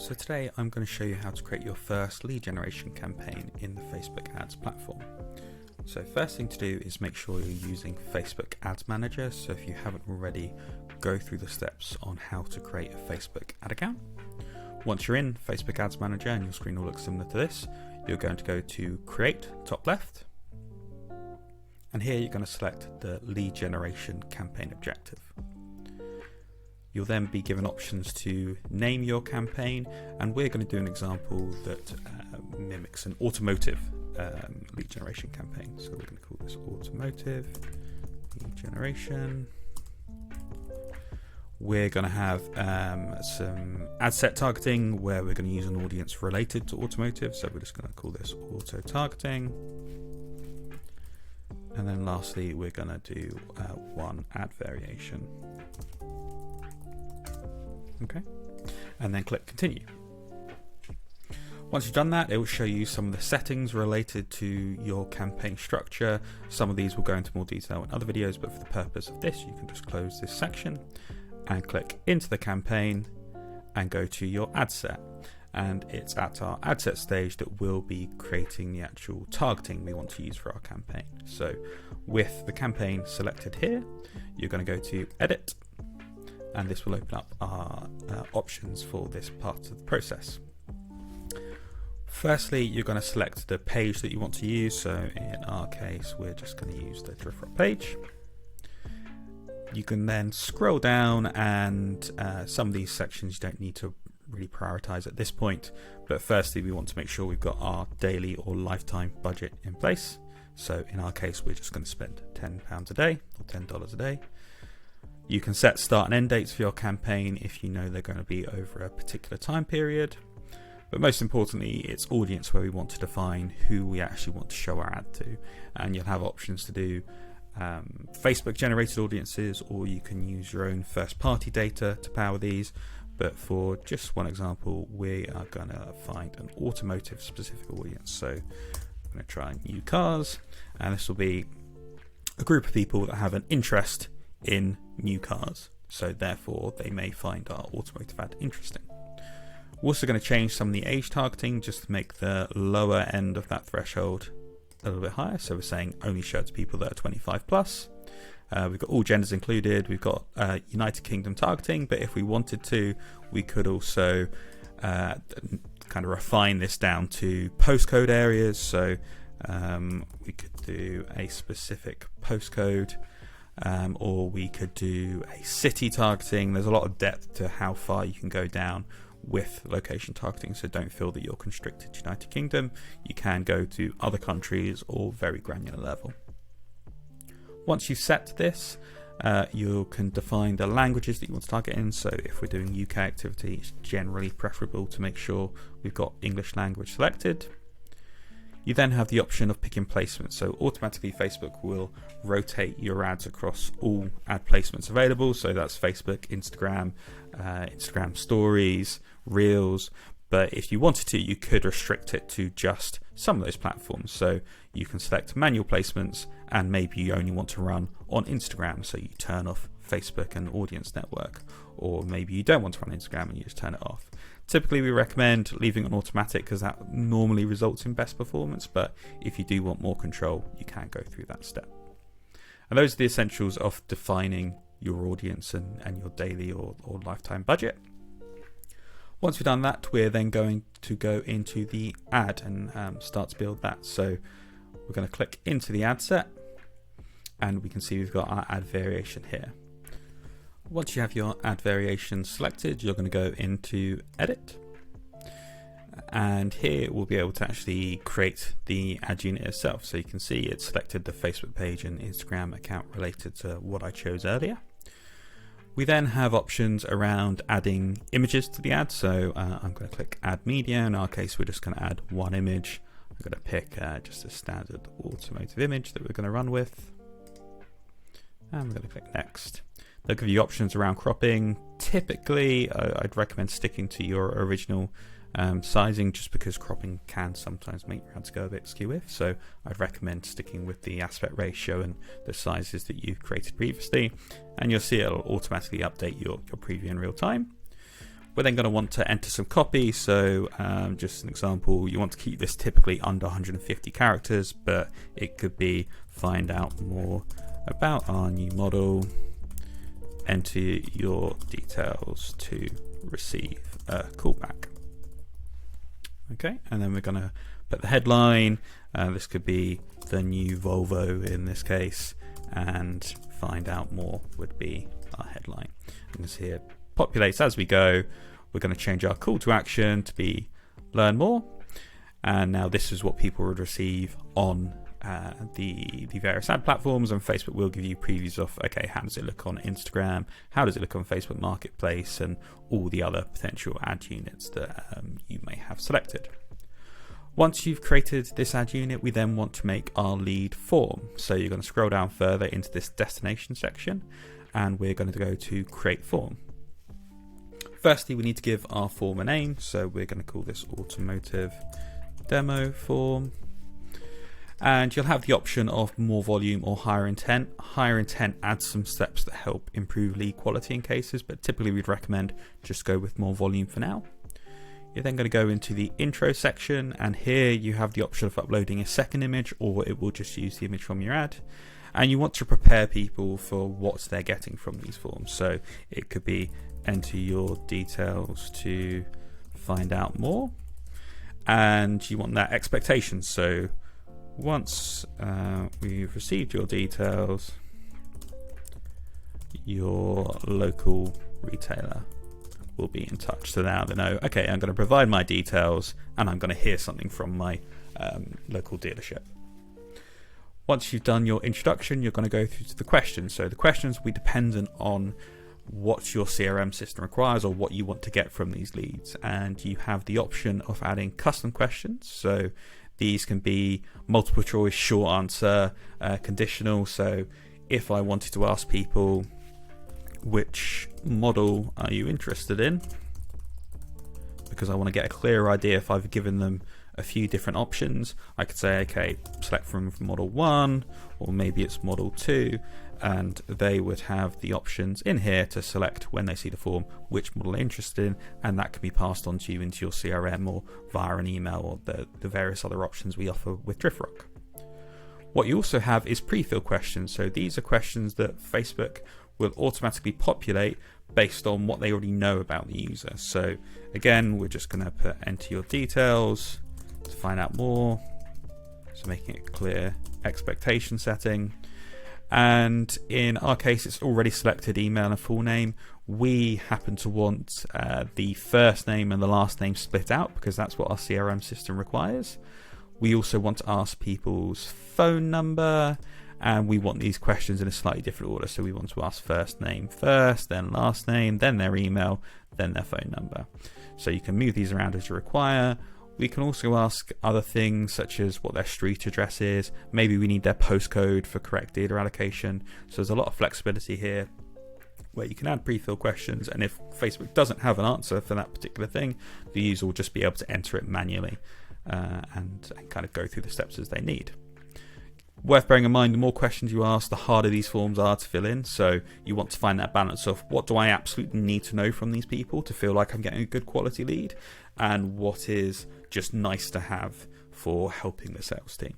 So today I'm going to show you how to create your first lead generation campaign in the Facebook Ads platform. So first thing to do is make sure you're using Facebook Ads Manager. So if you haven't already, go through the steps on how to create a Facebook ad account. Once you're in Facebook Ads Manager and your screen will look similar to this, you're going to go to Create, top left. And here you're going to select the lead generation campaign objective. You'll then be given options to name your campaign, and we're going to do an example that mimics an automotive lead generation campaign. So we're going to call this automotive lead generation. We're going to have some ad set targeting where we're going to use an audience related to automotive. So we're just going to call this auto targeting. And then lastly, we're going to do one ad variation. Okay, and then click continue. Once you've done that, it will show you some of the settings related to your campaign structure. Some of these will go into more detail in other videos, but for the purpose of this, you can just close this section and click into the campaign and go to your ad set. And it's at our ad set stage that we'll be creating the actual targeting we want to use for our campaign. So with the campaign selected here, you're going to go to edit, and this will open up our options for this part of the process. Firstly, you're going to select the page that you want to use. So in our case, we're just going to use the drift page. You can then scroll down, and some of these sections you don't need to really prioritize at this point. But firstly, we want to make sure we've got our daily or lifetime budget in place. So in our case, we're just going to spend £10 a day or $10 a day. You can set start and end dates for your campaign if you know they're going to be over a particular time period. But most importantly, it's audience where we want to define who we actually want to show our ad to. And you'll have options to do Facebook generated audiences, or you can use your own first party data to power these. But for just one example, we are going to find an automotive specific audience. So I'm going to try new cars, and this will be a group of people that have an interest in new cars, so therefore they may find our automotive ad interesting. We're also going to change some of the age targeting just to make the lower end of that threshold a little bit higher. So we're saying only show to people that are 25 plus. We've got all genders included. We've got United Kingdom targeting, but if we wanted to, we could also kind of refine this down to postcode areas. So we could do a specific postcode. Or we could do a city targeting. There's a lot of depth to how far you can go down with location targeting, so don't feel that you're constricted to United Kingdom. You can go to other countries or very granular level. Once you've set this, you can define the languages that you want to target in. So if we're doing UK activity, it's generally preferable to make sure we've got English language selected. You then have the option of picking placements. So automatically Facebook will rotate your ads across all ad placements available. So that's Facebook, Instagram, Instagram stories, Reels. But if you wanted to, you could restrict it to just some of those platforms. So you can select manual placements, and maybe you only want to run on Instagram. So you turn off Facebook and Audience Network, or maybe you don't want to run Instagram and you just turn it off. Typically, we recommend leaving it on automatic because that normally results in best performance. But if you do want more control, you can go through that step. And those are the essentials of defining your audience and your daily or lifetime budget. Once we've done that, we're then going to go into the ad and start to build that. So we're going to click into the ad set, and we can see we've got our ad variation here. Once you have your ad variation selected, you're going to go into edit, and here we'll be able to actually create the ad unit itself. So you can see it's selected the Facebook page and Instagram account related to what I chose earlier. We then have options around adding images to the ad. So I'm going to click add media. In our case, we're just going to add one image. I'm going to pick just a standard automotive image that we're going to run with, and we're going to click next. They'll give you options around cropping. Typically, I'd recommend sticking to your original sizing, just because cropping can sometimes make your ads go a bit skew-if. So I'd recommend sticking with the aspect ratio and the sizes that you've created previously, and you'll see it'll automatically update your preview in real time. We're then going to want to enter some copy. So just an example, you want to keep this typically under 150 characters, but it could be find out more about our new model, enter your details to receive a callback. Okay, and then we're going to put the headline. This could be the new Volvo in this case, and find out more would be our headline. And this here populates as we go. We're going to change our call to action to be learn more, and now this is what people would receive on the various ad platforms, and Facebook will give you previews of, okay, how does it look on Instagram, how does it look on Facebook Marketplace, and all the other potential ad units that you may have selected. Once you've created this ad unit, we then want to make our lead form. So you're going to scroll down further into this destination section, and we're going to go to create form. Firstly, we need to give our form a name. So we're going to call this automotive demo form. And you'll have the option of more volume or higher intent. Higher intent adds some steps that help improve lead quality in cases, but typically we'd recommend just go with more volume for now. You're then going to go into the intro section, and here you have the option of uploading a second image, or it will just use the image from your ad. And you want to prepare people for what they're getting from these forms. So it could be enter your details to find out more, and you want that expectation. So once we've received your details, your local retailer will be in touch. So now they know, okay, I'm going to provide my details and I'm going to hear something from my local dealership. Once you've done your introduction, you're going to go through to the questions. So the questions will be dependent on what your CRM system requires or what you want to get from these leads. And you have the option of adding custom questions. So these can be multiple choice, short answer, conditional. So if I wanted to ask people, which model are you interested in? Because I want to get a clear idea. If I've given them a few different options, I could say, okay, select from model 1, or maybe it's model 2, and they would have the options in here to select when they see the form which model they're interested in, and that can be passed on to you into your CRM or via an email, or the various other options we offer with DriftRock. What you also have is pre-fill questions. So these are questions that Facebook will automatically populate based on what they already know about the user. So again, we're just going to put enter your details to find out more. So making it clear expectation setting. And in our case, it's already selected email and full name. We happen to want the first name and the last name split out because that's what our CRM system requires. We also want to ask people's phone number, and we want these questions in a slightly different order. So we want to ask first name first, then last name, then their email, then their phone number. So you can move these around as you require. We can also ask other things such as what their street address is. Maybe we need their postcode for correct dealer allocation. So there's a lot of flexibility here where you can add pre-fill questions, and if Facebook doesn't have an answer for that particular thing, the user will just be able to enter it manually and kind of go through the steps as they need. Worth bearing in mind, the more questions you ask, the harder these forms are to fill in. So you want to find that balance of what do I absolutely need to know from these people to feel like I'm getting a good quality lead, and what is just nice to have for helping the sales team.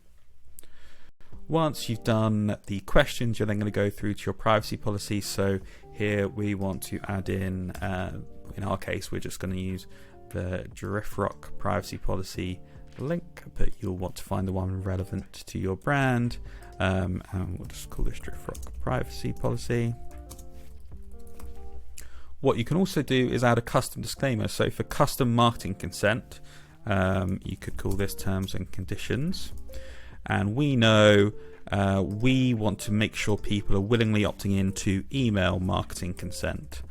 Once you've done the questions, you're then going to go through to your privacy policy. So here we want to add in our case, we're just going to use the DriftRock privacy policy link, but you'll want to find the one relevant to your brand, and we'll just call this DriftRock privacy policy. What you can also do is add a custom disclaimer. So for custom marketing consent, you could call this terms and conditions, and we know we want to make sure people are willingly opting in to email marketing consent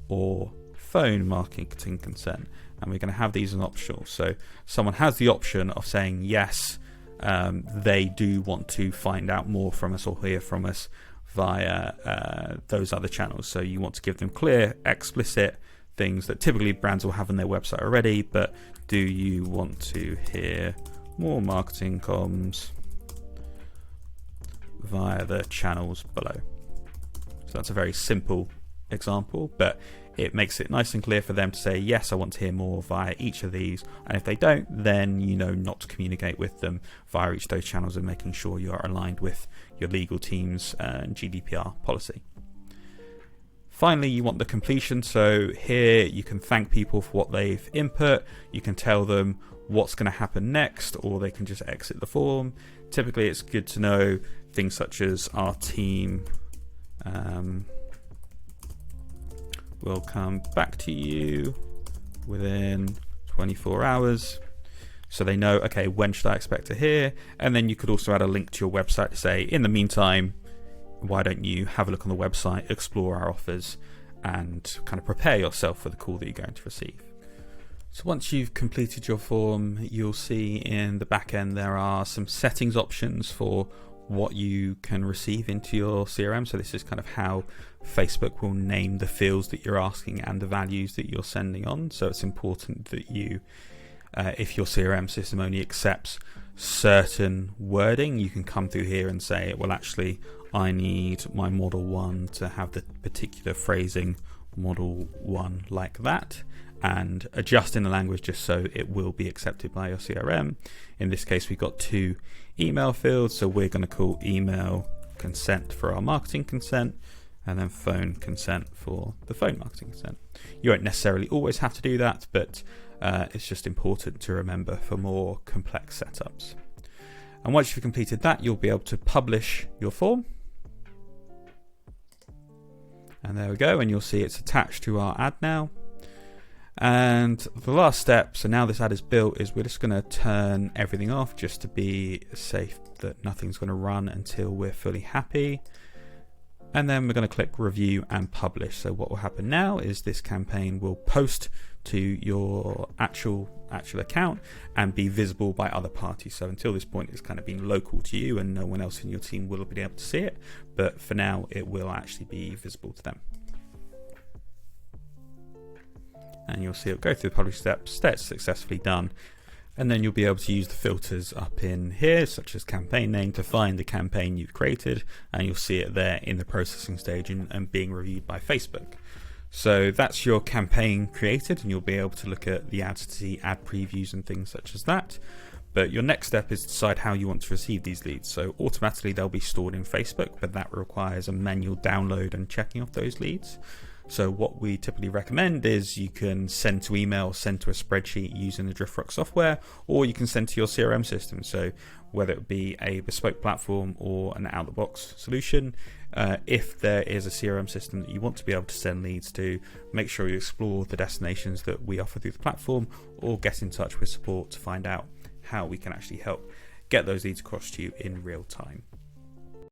or phone marketing consent, and we're going to have these as optional. So someone has the option of saying yes, they do want to find out more from us or hear from us via those other channels. So you want to give them clear, explicit things that typically brands will have on their website already, but do you want to hear more marketing comms via the channels below? So that's a very simple example, but it makes it nice and clear for them to say, yes, I want to hear more via each of these. And if they don't, then you know not to communicate with them via each of those channels, and making sure you are aligned with your legal team's GDPR policy. Finally, you want the completion. So here you can thank people for what they've input. You can tell them what's going to happen next, or they can just exit the form. Typically, it's good to know things such as our team will come back to you within 24 hours. So they know, okay, when should I expect to hear? And then you could also add a link to your website to say, in the meantime, why don't you have a look on the website, explore our offers, and kind of prepare yourself for the call that you're going to receive. So once you've completed your form, you'll see in the back end there are some settings options for what you can receive into your CRM. So this is kind of how Facebook will name the fields that you're asking and the values that you're sending on. So it's important that you, if your CRM system only accepts certain wording, you can come through here and say, well, actually, I need my model 1 to have the particular phrasing model 1 like that, and adjust in the language just so it will be accepted by your CRM. In this case, we've got 2 email fields, so we're going to call email consent for our marketing consent, and then phone consent for the phone marketing consent. You won't necessarily always have to do that, but it's just important to remember for more complex setups. And once you've completed that, you'll be able to publish your form. And there we go, and you'll see it's attached to our ad now. And the last step, so now this ad is built, is we're just going to turn everything off just to be safe that nothing's going to run until we're fully happy. And then we're going to click review and publish. So what will happen now is this campaign will post to your actual account and be visible by other parties. So until this point, it's kind of been local to you and no one else in your team will be able to see it. But for now, it will actually be visible to them. And you'll see it go through the publish steps. That's successfully done. And then you'll be able to use the filters up in here, such as campaign name, to find the campaign you've created. And you'll see it there in the processing stage and being reviewed by Facebook. So that's your campaign created, and you'll be able to look at the ads to see ad previews and things such as that. But your next step is to decide how you want to receive these leads. So automatically they'll be stored in Facebook, but that requires a manual download and checking of those leads. So what we typically recommend is you can send to email, send to a spreadsheet using the DriftRock software, or you can send to your CRM system. So whether it be a bespoke platform or an out-of-the-box solution, if there is a CRM system that you want to be able to send leads to, make sure you explore the destinations that we offer through the platform, or get in touch with support to find out how we can actually help get those leads across to you in real time.